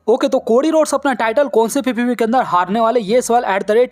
Okay, तो Cody Rhodes अपना title कौन से पीपीवी के अंदर हारने वाले, ये सवाल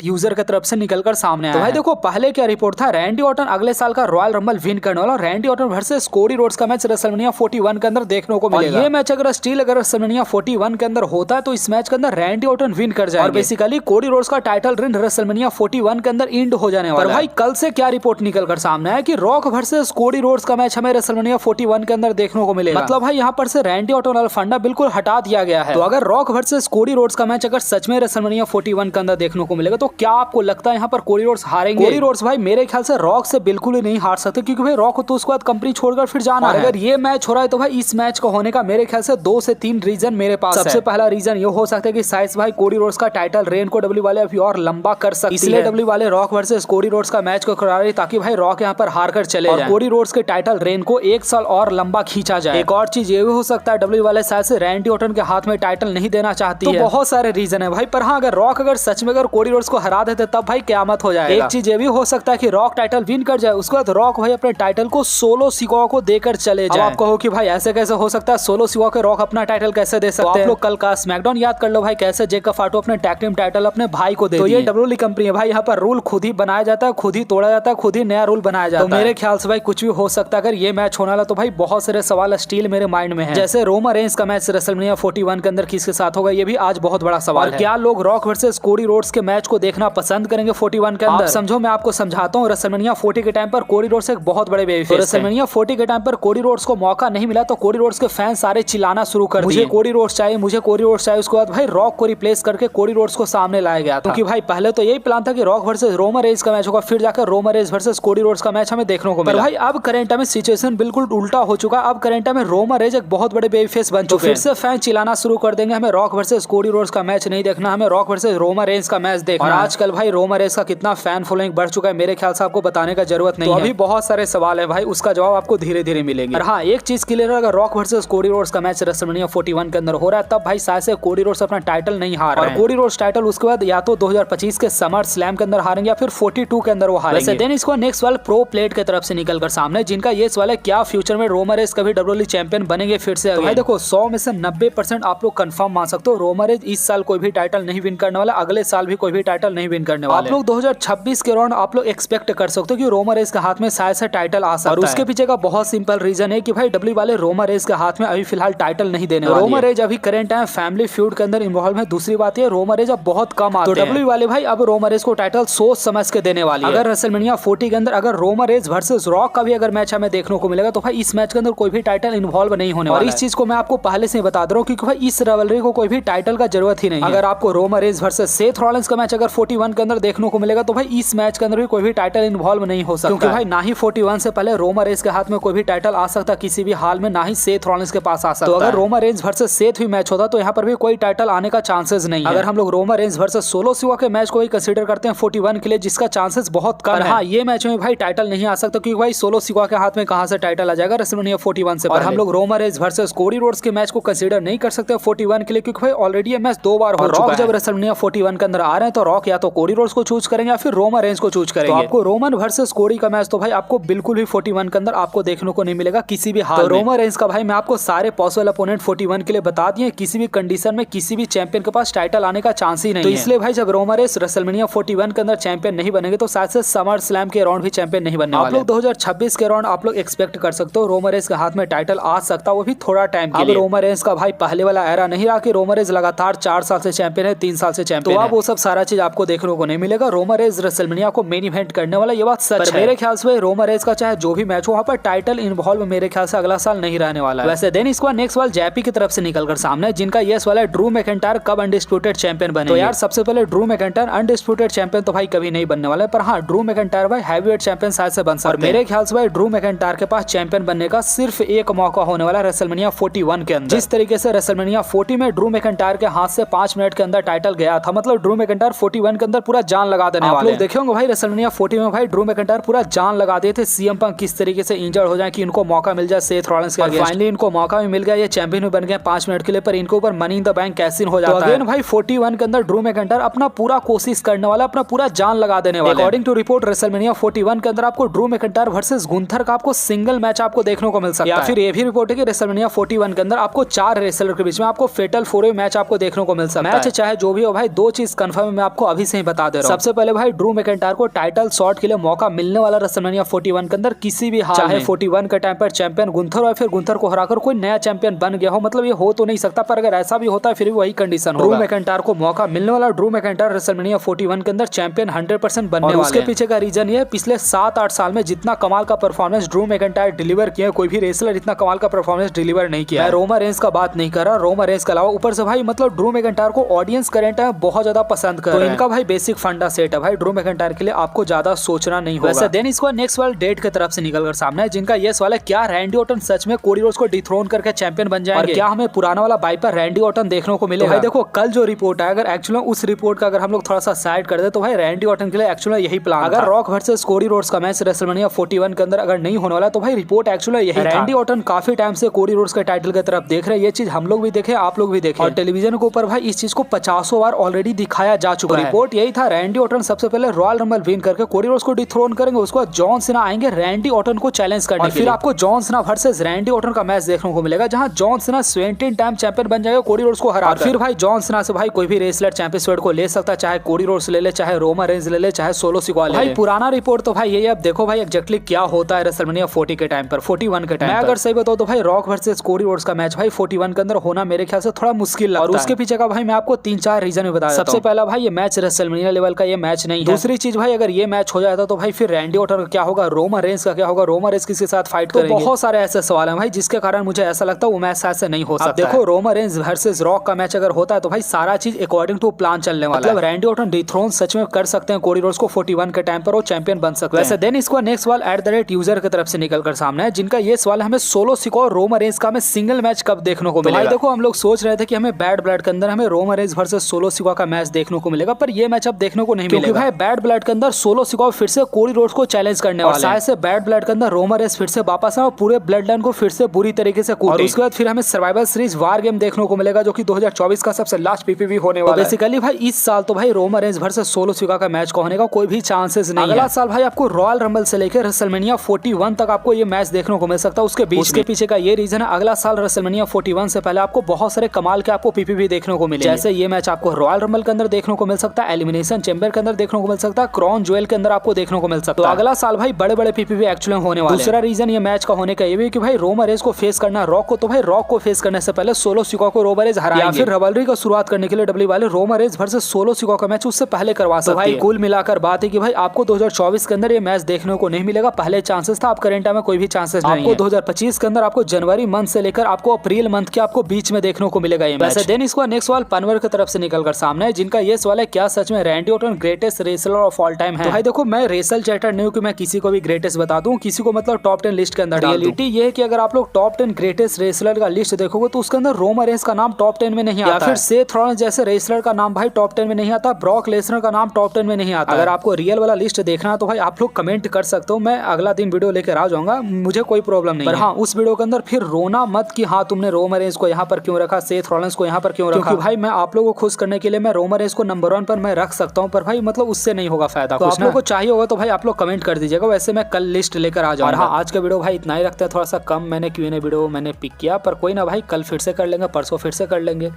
@यूजर की तरफ से निकलकर सामने आया। तो भाई देखो, पहले क्या रिपोर्ट था, रैंडी ऑर्टन अगले साल का रॉयल रंबल विन करने वाला। Randy Orton versus Cody Rhodes का मैच रेसलमेनिया 41 के अंदर देखने को मिलेगा। ये मैच अगर स्टील अगर रेसलमेनिया 41 के अंदर होता है तो इस मैच के अंदर रैंडी ऑर्टन विन कर जाएंगे और बेसिकली कोडी रोड्स का टाइटल रेन रेसलमेनिया 41 के अंदर इंड हो जाने वाला है। भाई कल से क्या रिपोर्ट निकलकर सामने आया कि रॉक वर्सेस कोडी रोड्स का मैच हमें रेसलमेनिया 41 के अंदर देखने को मिलेगा। मतलब भाई यहाँ पर से रैंडी ऑर्टन वाला फंडा बिल्कुल हटा दिया गया है। तो अगर रॉक वर्सेस कोडी रोड्स का मैच अगर सच में रेसलमेनिया 41 के अंदर देखने को मिलेगा तो क्या आपको लगता है यहाँ पर कोडी रोड्स हारेंगे? कोडी रोड्स भाई मेरे ख्याल से रॉक से बिल्कुल ही नहीं हार सकते, क्योंकि भाई रॉक को तो उसके बाद कंपनी छोड़कर फिर जाना है। अगर ये मैच हो रहा है तो भाई इस मैच को होने का मेरे ख्याल से 2 से 3 रीजन मेरे पास है। सबसे पहला रीजन ये हो सकता है कि साइज भाई कोडी रोड्स का टाइटल रेन को डब्ल्यू वाले अभी और लंबा कर सकती है, इसलिए डब्ल्यू वाले रॉक वर्सेस कोडी रोड्स का मैच को करा रही ताकि भाई रॉक यहाँ पर हार कर चले जाए, कोडी रोड्स के टाइटल रेन को 1 साल और लंबा खींचा जाए। एक और चीज ये भी हो सकता है डब्ल्यू वाले शायद से रैंडी ऑर्टन के हाथ में टाइटल नहीं देना चाहती है। बहुत सारे रीजन है भाई, पर हाँ अगर रॉक अगर सच में अगर कोडी रोड्स को हरा देते तब भाई क़यामत हो जाएगा। एक चीज ये भी हो सकता है कि रॉक टाइटल विन कर जाए, उसके बाद रॉक भाई अपने टाइटल को सोलो सिकोआ को देकर चले जाए। आप कहो कि भाई ऐसे कैसे हो सकता है, सोलो सिकोआ के रॉक अपना टाइटल कैसे दे सकते हैं? आप लोग कल का स्मैकडाउन याद कर लो भाई, कैसे जेकब फाटो अपने टैग टीम टाइटल अपने भाई को दे। तो ये डब्ल्यूडब्ल्यूई कंपनी है भाई, यहाँ पर रूल खुद ही बनाया जाता है, खुद ही तोड़ा जाता है, खुद ही नया रूल बनाया जाता है। तो मेरे ख्याल से भाई कुछ भी हो सकता है। अगर ये मैच होने वाला तो भाई बहुत सारे सवाल स्टील मेरे माइंड में है, जैसे रोमन रेंस का मैच रेसलमेनिया 41 के अंदर किसके साथ होगा, ये भी आज बहुत बड़ा सवाल है। क्या लोग रॉक वर्सेस कोडी रोड्स के मैच को देखना पसंद करेंगे 41 के अंदर? समझो मैं आपको समझाता हूँ, रेसलमेनिया 40 के टाइम पर कोडी रोड्स एक बहुत बड़े बेबी फेस है। रेसलमेनिया 40 के टाइम पर कोडी रोड्स को मौका नहीं मिला तो कोडी रोड्स के फैंस सारे चिल्लाना शुरू कर दिए, मुझे कोडी रोड्स चाहिए, मुझे कोडी रोड्स चाहिए। उसके बाद भाई रॉक को रिप्लेस करके कोडी रोड्स को सामने लाया गया, क्योंकि भाई पहले तो यही प्लान था कि रॉक वर्सेस रोमन रेंस का मैच होगा, फिर जाकर Roman Reigns versus Cody Rhodes का मैच हमें देखने को मिला। भाई अब करंट टाइम में सिचुएशन बिल्कुल उल्टा हो चुका। अब करंट टाइम में रोमन रेंस एक बहुत बड़े बेबी फेस बन चुके हैं, फिर से फैन चिल्लाना शुरू कर देंगे हमें रॉक वर्सेस कोडी रोड्स का मैच नहीं देखना, हमें रॉक वर्सेस रोमन रेंस का मैच देखना। और आजकल भाई रोमन रेंस का कितना फैन फॉलोइंग बढ़ चुका है, मेरे ख्याल से आपको बताने का जरूरत नहीं है। अभी बहुत सारे सवाल है भाई, उसका जवाब आपको धीरे धीरे मिलेंगे। और हाँ एक चीज क्लियर है, अगर रॉक वर्सेस कोडी रोड्स का मैच रेसलमेनिया 41 के अंदर हो रहा है तब भाई शायद से कोडी रोड्स अपना टाइटल नहीं हार रहे हैं। कोडी रोड्स टाइटल उसके बाद या तो 2025 के समर स्लैम के अंदर हारेंगे या फिर 42 के अंदर वो हारेंगे। देन इसको नेक्स्ट सवाल प्रो प्लेट की तरफ से निकलकर सामने, जिनका ये सवाल है क्या फ्यूचर में रोमन रेंस कभी डब्ल्यूडब्ल्यूई चैंपियन बनेंगे फिर से? तो भाई देखो 100 में से 90% आप लोग कंफर्म मान सकते हो रोमन रेंस इस साल कोई भी टाइटल नहीं विन करने वाला, अगले साल भी कोई भी टाइटल नहीं विन करने वाला। आप लोग 2026 के राउंड आप लोग एक्सपेक्ट कर सकते हो कि रोमन रेंस के हाथ में शायद से टाइटल आ सकता है। और उसके पीछे का बहुत सिंपल रीजन है कि भाई डब्ल्यू वाले रोमन रेंस के हाथ में अभी फिलहाल टाइटल नहीं देने वाले। रोमन रेंस अभी करंट टाइम फैमिली फ्यूड के अंदर इन्वॉल्व है। दूसरी बात है रोमन रेंस अब बहुत कम आते हैं, तो डब्ल्यू वाले भाई अब रोमन रेंस को टाइटल सोच समझ के देने वाली है। अगर रेसलमेनिया 40 के अंदर अगर रोमन रेंस वर्सेस रॉक का भी अगर मैच हमें देखने को मिलेगा तो भाई इस मैच के अंदर कोई भी टाइटल इन्वॉल्व नहीं होने वाला है। इस चीज को मैं आपको पहले से बता दे रहा हूँ, क्योंकि भाई इस रिवलरी को कोई भी टाइटल का जरूरत ही नहीं है। अगर आपको Roman Reigns versus Seth Rollins का मैच अगर 41 के अंदर देखने को मिलेगा तो भाई इस मैच के अंदर भी कोई भी टाइटल इन्वॉल्व नहीं हो सकता, क्योंकि भाई ना ही 41 से पहले रोमन रेंस के हाथ में कोई भी टाइटल आ सकता किसी भी हाल में, ना ही सेथ रॉलिंस के पास आ सकता। तो अगर रोमन रेंस वर्सेस सेथ भी मैच होता तो यहाँ पर भी कोई टाइटल आने का चांसेस नहीं है। अगर हम लोग Roman Reigns versus solo Sikoa के मैच को ही कंसीडर करते हैं 41 के लिए, जिसका चांसेस बहुत कम है। हाँ ये मैच में भाई टाइटल नहीं आ सकता, क्योंकि भाई सोलो सिकोआ के हाथ में कहां से टाइटल आ जाएगा रेसलमेनिया 41 से। और हम लोग Roman Reigns versus Cody Rhodes के मैच को कंसीडर नहीं कर सकते 41 के लिए, क्योंकि भाई ऑलरेडी ये मैच 2 बार हो चुका है। रॉक जब रेसलमेनिया 41 के अंदर आ रहे हैं तो रॉक या तो कोडी रोड्स को चूज करेंगे या फिर रोमन रेंस को चूज करेंगे। तो आपको रोमन वर्सेस कोडी का मैच तो भाई आपको बिल्कुल भी 41 के अंदर आपको देखने को नहीं मिलेगा किसी भी हाल में। रोमन रेंस का भाई मैं आपको सारे पॉसिबल अपोनेंट 41 के लिए बता दिए, किसी भी कंडीशन में किसी भी चैंपियन के पास टाइटल आने का चांस ही नहीं है। तो इसलिए भाई जब रोमन रेंस रेसलमेनिया 41 के अंदर चैंपियन नहीं बनेंगे तो शायद से समर स्लैम के राउंड भी चैंपियन नहीं बनने वाले। आप लोग 2026 के राउंड आप लोग एक्सपेक्ट कर सकते हो रोमन रेंस के हाथ में टाइटल आ सकता, वो भी थोड़ा टाइम के लिए। रोमन रेंस का भाई पहले वाला एरा नहीं रहा कि रोमन रेंस लगातार 4 साल से चैंपियन है, 3 साल से चैंपियन है। तो अब वो सब सारा चीज आपको देखने को नहीं मिलेगा। रोमन रेंस रेसलमेनिया को मेन इवेंट करने वाला, ये बात सच है। मेरे ख्याल से रोमन रेंस का चाहे जो भी मैच हो वहाँ पर टाइटल इन्वॉल्व मेरे ख्याल से अगला साल नहीं रहने वाला है। वैसे देन इसको नेक्स्ट सवाल जेपी की तरफ से निकलकर सामने, जिनका ये सवाल है ड्रू मैकिंटायर कब अनडिस्प्यूटेड चैंपियन बने? तो यार सबसे पहले ड्रू मैकिंटायर अनडिस्प्यूटेड चैंपियन तो भाई कभी नहीं बनने वाला है, पर हाँ ड्रू मैकिंटायर भाई हैवीवेट चैंपियन शायद से बन सकते हैं। और मेरे ख्याल से भाई ड्रू मैकिंटायर के पास चैंपियन बनने का सिर्फ एक मौका होने वाला है रेसलमेनिया 41 के अंदर। जिस तरीके से रेसलमेनिया 40 में ड्रू मैकिंटायर के हाथ से 5 मिनट के अंदर टाइटल गया था, मतलब ड्रू मैकिंटायर 41 के अंदर पूरा जान लगा देने वाले। आप लोग देखे होंगे भाई रेसलमेनिया 40 में भाई ड्रू मैकिंटायर पूरा जान लगा दिए थे सीएम पंक किस तरीके से इंजर्ड हो जाए कि इनको मौका मिल जाए सेथ रॉलिंस के अगेंस्ट। फाइनली इनको मौका भी मिल गया, ये चैंपियन भी बन गए 5 मिनट के लिए, पर इनको ऊपर money in the bank cash in हो जाता है। भाई 41 के अंदर ड्रू मैकिंटायर अपना पूरा कोशिश करने वाला, अपना पूरा जान लगा देने वाला। अकॉर्डिंग टू रिपोर्ट रेसलमेनिया 41 के अंदर आपको ड्रू मैकिंटायर वर्सेस गुंथर का आपको सिंगल मैच आपको देखने को मिल सकता है। या फिर ये भी रिपोर्ट है कि रेसलमेनिया 41 के अंदर आपको 4 रेसलर के बीच में आपको फेटल 4 मैच आपको देखने को मिल सकता है। मैच चाहे जो भी हो भाई, दो चीज कंफर्म मैं आपको अभी से ही बता दे रहा हूं। सबसे पहले भाई ड्रू मैकिंटायर को टाइटल शॉट के लिए मौका मिलने वाला रेसलमेनिया 41 के अंदर किसी भी हाल में, चाहे 41 के टाइम पर चैंपियन गुंथर और फिर गुंथर को हराकर कोई नया चैंपियन बन गया हो, मतलब ये हो तो नहीं सकता, पर अगर ऐसा भी होता है फिर भी वही कंडीशन होगा। ड्रू मैकिंटायर को मौका मिलने वाला, ड्रू मैकिंटायर रेसलमेनिया 41 के अंदर चैंपियन 100% बनने वाले। उसके पीछे का रीजन ये है, पिछले 7-8 साल में जितना कमाल का परफॉर्मेंस ड्रू मैकिंटायर डिलीवर किया, कोई भी रेसलर इतना कमाल का परफॉर्मेंस डिलीवर नहीं किया। मैं रोमन रेंस का बात नहीं कर रहा, रोमन रेंस के अलावा ऊपर से भाई मतलब ड्रू मैकिंटायर को ऑडियंस करंट है बहुत ज्यादा पसंद कर रहे हैं। तो इनका भाई बेसिक फंडा सेट है भाई, ड्रू मैकिंटायर के लिए आपको ज्यादा सोचना नहीं होगा। वैसे देन इसको नेक्स्ट वाले डेट की तरफ से निकल कर सामने है, जिनका ये सवाल है, क्या रैंडी ऑर्टन सच में कोडी रोड्स को डिथ्रोन करके चैंपियन बन जाएंगे, और क्या हमें पुराना वाला वाइपर रैंडी ऑर्टन देखने को मिलेगा? तो भाई देखो, कल जो रिपोर्ट है, अगर एक्चुअली उस रिपोर्ट का अगर हम लोग थोड़ा सा साइड कर दे तो भाई रैंडी ऑर्टन के लिए एक्चुअली यही प्लान, अगर रॉक वर्सेस कोडी रोड्स का मैच रेसलमेनिया 41 के अंदर अगर नहीं होने वाला तो भाई रिपोर्ट एक्चुअली यही था। रैंडी ऑर्टन काफी टाइम से कोडी रोड्स के टाइटल की तरफ देख रहे हैं, ये चीज हम लोग भी देखे, आप लोग भी देखे, और टेलीविजन के ऊपर भाई इस चीज को 50 बार ऑलरेडी दिखाया जा चुका है। रिपोर्ट यही था, रैंडी ऑर्टन सबसे पहले रॉयल रंबल विन करके कोडी रोड्स को डिथ्रोन करेंगे, उसके बाद जॉन सीना आएंगे रैंडी ऑर्टन को चैलेंज करने, और फिर आपको John Cena versus Randy Orton का मैच देखने को मिलेगा, जहां जॉन सीना 17 टाइम चैंपियन बन जाएगा कोडी रोड्स को हरा। फिर भाई जॉन सीना से भाई कोई भी रेसलर चैंपियनशिप को ले सकता है, चाहे कोडी रोड्स ले ले, चाहे रोमन रेंस ले ले, चाहे सोलो सिक्वा ले। भाई पुराना रिपोर्ट तो भाई ये, अब देखो भाई एग्जैक्टली क्या होता है रेसलमेनिया 40 के टाइम पर, 41 के टाइम। मैं अगर सही बताऊं तो भाई रॉक वर्सेस कोडी रोड्स का मैच भाई 41 के अंदर होना मेरे ख्याल से थोड़ा मुश्किल लगता है, और उसके पीछे का भाई मैं आपको 3-4 रीजन भी बता देता हूं। सबसे पहला भाई ये मैच रेसलमेनिया लेवल का ये मैच नहीं है। दूसरी चीज भाई, अगर ये मैच हो जाता तो भाई फिर रैंडी ऑर्टन का क्या होगा, रोमन रेंस का क्या होगा, रोमन रेंस किसके साथ फाइट करेंगे? तो बहुत सारे ऐसे सवाल हैं भाई, जिसके कारण मुझे ऐसा लगता है वो मैच शायद से नहीं हो सकता। देखो रोमन रेंस वर्सेस रॉक का मैच अगर होता है तो भाई सारा चीज अकॉर्डिंग टू प्लान चलने वाला है, मतलब रैंडी ऑर्टन डिथ्रोन सच में कर सकते हैं कोडी रोड्स को 41 के टाइम पर, वो चैंपियन बन सकते हैं। वैसे देन इसको नेक्स्ट सवाल @यूजर की तरफ से निकल कर सामने है, जिनका ये सवाल हमें सोलो सिक्वा और रोमन रेंस का हमें सिंगल मैच कब देखने को मिलेगा? देखो हम लोग सोच रहे थे कि हमें बैड ब्लड के अंदर हमें रोमन रेंस वर्सेस सोलो सिक्वा का मैच देखने को मिलेगा, पर ये मैच अब देखने को नहीं मिलेगा, क्योंकि भाई बैड ब्लड के अंदर सोलो सिक्वा फिर से कोडी रोड्स को चैलेंज करने वाला है, शायद से बैड ब्लड के अंदर रोमन रेंस फिर से वापस आए और पूरे ब्लड लाइन को फिर से बुरी तरीके से कूटे, और उसके बाद फिर हमें सर्वाइवल सीरीज वार गेम देखने को मिलेगा, जो कि 2024 का सबसे लास्ट पीपीवी होने वाला है। बेसिकली भाई इस साल तो भाई रोमन रेंस वर्सेस सोलो सिक्वा का मैच का होने का कोई भी चांसेस नहीं है। अगला साल भाई आपको रॉयल रंबल से लेकर रेसलमेनिया 41 तक आपको ये मैच देखने को मिल सकता है। उसके पीछे का ये रीजन है, अगला साल रेसलमेनिया 41 से पहले आपको बहुत सारे कमाल के आपको पीपीवी देखने को मिलेंगे, जैसे ये मैच आपको रॉयल रंबल के अंदर देखने को मिल सकता है, एलिमिनेशन चैंबर के अंदर देखने को मिल सकता है, क्राउन ज्वेल के अंदर आपको देखने को मिल सकता है। तो अगला साल भाई बड़े बड़े पीपीवी एक्चुअली होने वाले हैं। दूसरा रीजन ये मैच का होने का ये भी कि भाई रोमन रेंस को फेस करना रॉक को, तो भाई रॉक को फेस करने से पहले सोलो सिक्वा को रोमन रेंस हराएंगे, या फिर रिवलरी का शुरुआत करने के लिए डब्ल्यू वाले रोमन रेंस वर्सेस सोलो सिक्वा का मैच उससे पहले करवा सकते हैं। भाई कुल मिलाकर बात है कि भाई आपको 2024 के अंदर ये मैच देखने को नहीं मिलेगा, पहले चांसेस था, आप करंट टाइम में कोई भी चांसेस नहीं है। आपको 2025 के अंदर आपको जनवरी मंथ से लेकर आपको अप्रैल मंथ के आपको बीच में देखने को मिलेगा ये मैच। देन इसको नेक्स्ट सवाल पनवर की तरफ से निकलकर सामने है, जिनका ये सवाल है, क्या सच में Randy Orton greatest wrestler of all time है? तो भाई देखो, मैं रेसल चैटर नहीं हूं कि मैं किसी को भी ग्रेटेस्ट बता दूं, किसी को मतलब टॉप 10 लिस्ट के अंदर। रियलिटी ये है कि अगर आप लोग टॉप 10 ग्रेटेस्ट रेसलर का लिस्ट देखोगे तो उसके अंदर रोमन रेंस का नाम टॉप 10 में नहीं आता, फिर सेथ रॉलिंस जैसे रेसलर का नाम भाई टॉप 10 में नहीं आता, ब्रॉक लेसनर का नाम टॉप 10 में नहीं आता। अगर आपको रियल वाला लिस्ट देखना है तो भाई आप लोग कमेंट कर सकते हो, मैं अगला दिन वीडियो लेकर आ जाऊंगा, मुझे कोई प्रॉब्लम नहीं। पर हाँ, उस वीडियो के अंदर फिर रोना मत कि हाँ तुमने रोमन रेंस को यहाँ पर क्यों रखा, सेथ रॉलिंस को यहाँ पर क्यों रखा, क्योंकि भाई मैं आप लोगों को खुश करने के लिए मैं रोमन रेंस को नंबर 1 पर मैं रख सकता हूँ, पर भाई मतलब उससे नहीं होगा फायदा। तो आप लोगों को चाहिए होगा तो भाई आप लोग कमेंट कर दीजिएगा, वैसे मैं कल लिस्ट लेकर आ जाऊंगा। हाँ, आज का वीडियो भाई इतना ही रखते हैं, थोड़ा सा कम मैंने Q&A वीडियो मैंने पिक किया, पर कोई ना भाई, कल फिर से कर लेंगे, परसों फिर से कर लेंगे।